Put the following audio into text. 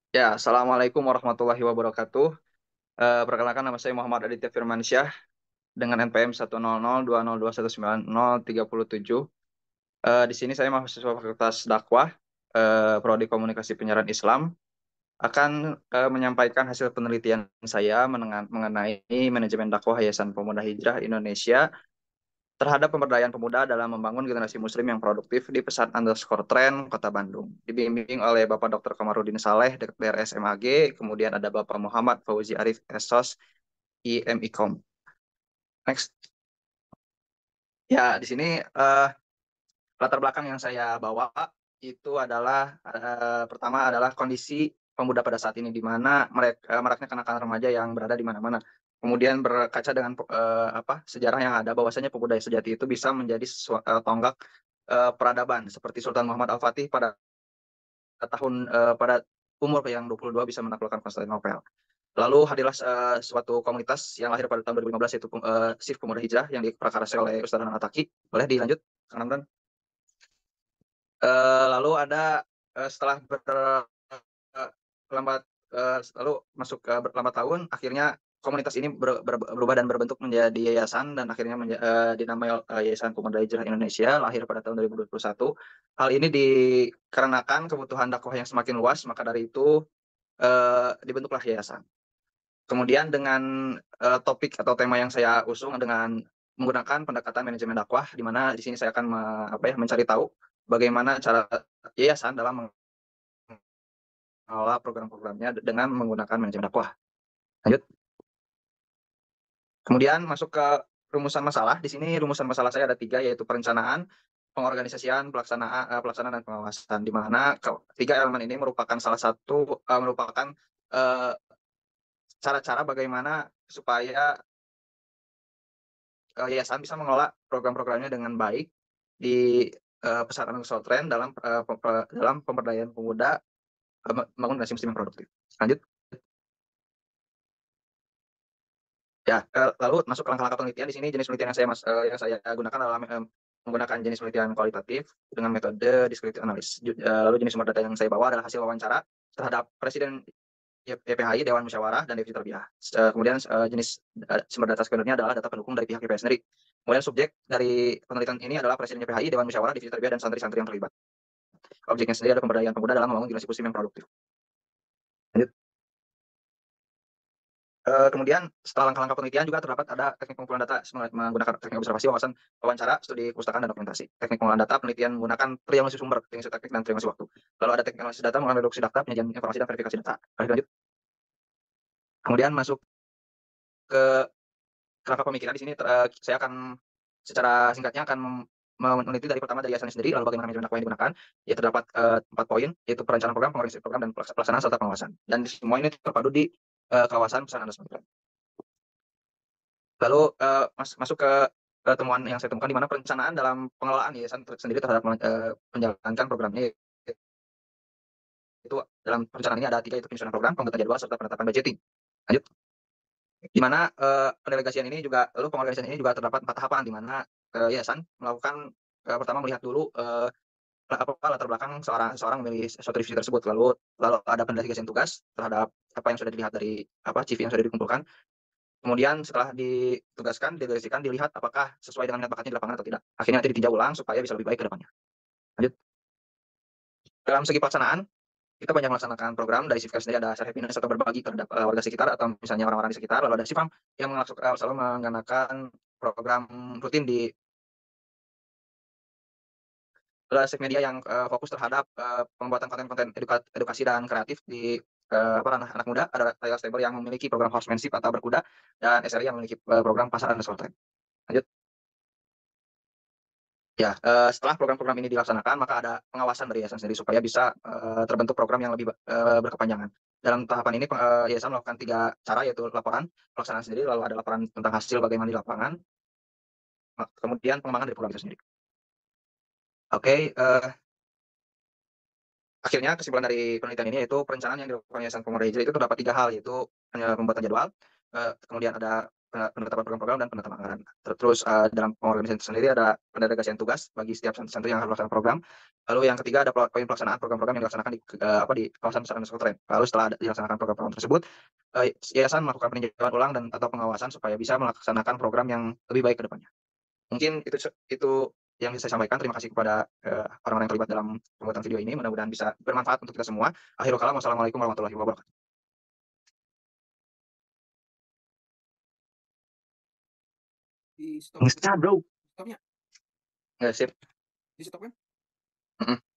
Ya, Assalamualaikum warahmatullahi wabarakatuh. Perkenalkan nama saya Muhammad Aditya Firmansyah dengan NPM 10020219037. Di sini saya mahasiswa Fakultas Dakwah, Prodi Komunikasi Penyiaran Islam, akan menyampaikan hasil penelitian saya mengenai manajemen dakwah Yayasan Pemuda Hijrah Indonesia terhadap pemberdayaan pemuda dalam membangun generasi muslim yang produktif di Pesat_Tren, Kota Bandung. Dibimbing oleh Bapak Dr. Kamarudin Saleh, DRS MAG, kemudian ada Bapak Muhammad Fauzi Arif, SOS, IMIKOM. Next. Ya, di sini latar belakang yang saya bawa itu adalah pertama adalah kondisi pemuda pada saat ini di mana mereka maraknya kenakalan remaja yang berada di mana-mana. Kemudian berkaca dengan sejarah yang ada bahwasanya pemuda sejati itu bisa menjadi tonggak peradaban seperti Sultan Muhammad Al-Fatih pada umur yang 22 bisa menaklukkan Konstantinopel. Lalu hadirlah suatu komunitas yang lahir pada tahun 2015 yaitu SIF Pemuda Hijrah yang diprakarsai oleh Ustaz Hanan Ataki. Boleh dilanjut, Kang Ramdan? Lalu ada setelah berlambat lalu masuk ke berlambat tahun, akhirnya komunitas ini berubah dan berbentuk menjadi yayasan dan akhirnya dinamai Yayasan Pemuda Hijrah Indonesia lahir pada tahun 2021. Hal ini dikarenakan kebutuhan dakwah yang semakin luas, maka dari itu dibentuklah yayasan. Kemudian dengan topik atau tema yang saya usung dengan menggunakan pendekatan manajemen dakwah, di mana di sini saya akan mencari tahu bagaimana cara yayasan dalam mengelola program-programnya dengan menggunakan manajemen dakwah. Lanjut. Kemudian masuk ke rumusan masalah. Di sini rumusan masalah saya ada tiga, yaitu perencanaan, pengorganisasian, pelaksanaan dan pengawasan. Di mana tiga elemen ini merupakan merupakan eh, cara-cara bagaimana supaya yayasan bisa mengelola program-programnya dengan baik di pesantren dalam pemberdayaan pemuda membangun generasi muslim yang produktif. Lanjut. Ya, lalu masuk ke langkah-langkah penelitian. Di sini jenis penelitian yang saya gunakan adalah menggunakan jenis penelitian kualitatif dengan metode descriptive analysis. Lalu jenis sumber data yang saya bawa adalah hasil wawancara terhadap Presiden YPHI, Dewan Musyawarah, dan Divisi Terbiah. Kemudian jenis sumber data sekundernya adalah data pendukung dari pihak YPHI sendiri. Kemudian subjek dari penelitian ini adalah Presiden YPHI, Dewan Musyawarah, Divisi Terbiah, dan santri-santri yang terlibat. Objeknya sendiri adalah pemberdayaan pemuda dalam membangun generasi muslim yang produktif. Lanjut. Kemudian setelah langkah-langkah penelitian juga terdapat ada teknik pengumpulan data menggunakan teknik observasi, wawasan, wawancara, studi kepustakaan, dan dokumentasi. Teknik pengumpulan data penelitian menggunakan triangulasi sumber, triangulasi teknik, dan triangulasi waktu. Lalu ada teknik analisis data mengenai reduksi data, penyajian informasi, dan verifikasi data. Lanjut. Kemudian masuk ke kerangka pemikiran. Di sini saya akan secara singkatnya akan meneliti dari pertama dari yayasan sendiri, lalu bagaimana manajemen dakwah yang digunakan. Ya, terdapat 4 poin, yaitu perencanaan program, pengorganisasi program, dan pelaksanaan serta pengawasan. Dan semua ini terpadu di kawasan pesan Anda. Lalu masuk ke temuan yang saya temukan, di mana perencanaan dalam pengelolaan yayasan sendiri terhadap menjalankan programnya. Itu dalam perencanaan ini ada tiga, yaitu penyusunan program, pembentukan jadwal, serta penetapan budgeting. Lanjut. Di mana pengorganisasian ini juga terdapat 4 tahapan, di mana yayasan melakukan pertama melihat dulu latar belakang seorang memilih suatu divisi tersebut, lalu ada pendelegasian tugas terhadap apa yang sudah dilihat dari CV yang sudah dikumpulkan. Kemudian setelah ditugaskan, didelegasikan, dilihat apakah sesuai dengan minat bakatnya di lapangan atau tidak. Akhirnya nanti ditinjau ulang supaya bisa lebih baik ke depannya. Lanjut. Dalam segi pelaksanaan, kita banyak melaksanakan program. Dari SIFKA sendiri ada share happiness atau berbagi terhadap warga sekitar atau misalnya orang-orang di sekitar. Lalu ada SIFAM yang selalu menggunakan program rutin di Sek Media yang fokus terhadap pembuatan konten-konten edukasi dan kreatif di ranah anak muda. Ada Layar Stable yang memiliki program horsemanship atau berkuda, dan SRI yang memiliki program pasaran dan. Lanjut. Ya, setelah program-program ini dilaksanakan, maka ada pengawasan dari yayasan sendiri supaya bisa terbentuk program yang lebih berkepanjangan. Dalam tahapan ini yayasan melakukan 3 cara, yaitu laporan pelaksanaan sendiri, lalu ada laporan tentang hasil bagaimana di lapangan, kemudian pengembangan dari program itu sendiri. Oke, akhirnya kesimpulan dari penelitian ini yaitu perencanaan yang dilakukan Yayasan Pemuda Hijrah itu terdapat 3 hal, yaitu pembuatan jadwal, kemudian ada penetapan program-program dan penataan anggaran. Terus, dalam pengorganisasian sendiri ada pendelegasian tugas bagi setiap sentra yang harus melaksanakan program. Lalu yang ketiga ada poin pelaksanaan program-program yang dilaksanakan di kawasan pesantren pesantren. Lalu setelah dilaksanakan program-program tersebut, yayasan melakukan peninjauan ulang dan atau pengawasan supaya bisa melaksanakan program yang lebih baik ke depannya. Mungkin itu yang bisa saya sampaikan. Terima kasih kepada, orang-orang yang terlibat dalam pembuatan video ini. Mudah-mudahan bisa bermanfaat untuk kita semua. Akhirul kalam, wassalamualaikum warahmatullahi wabarakatuh. Di stop. Nge-start, Bro. Stopnya Nggak, sip. di stop kan? Mhm.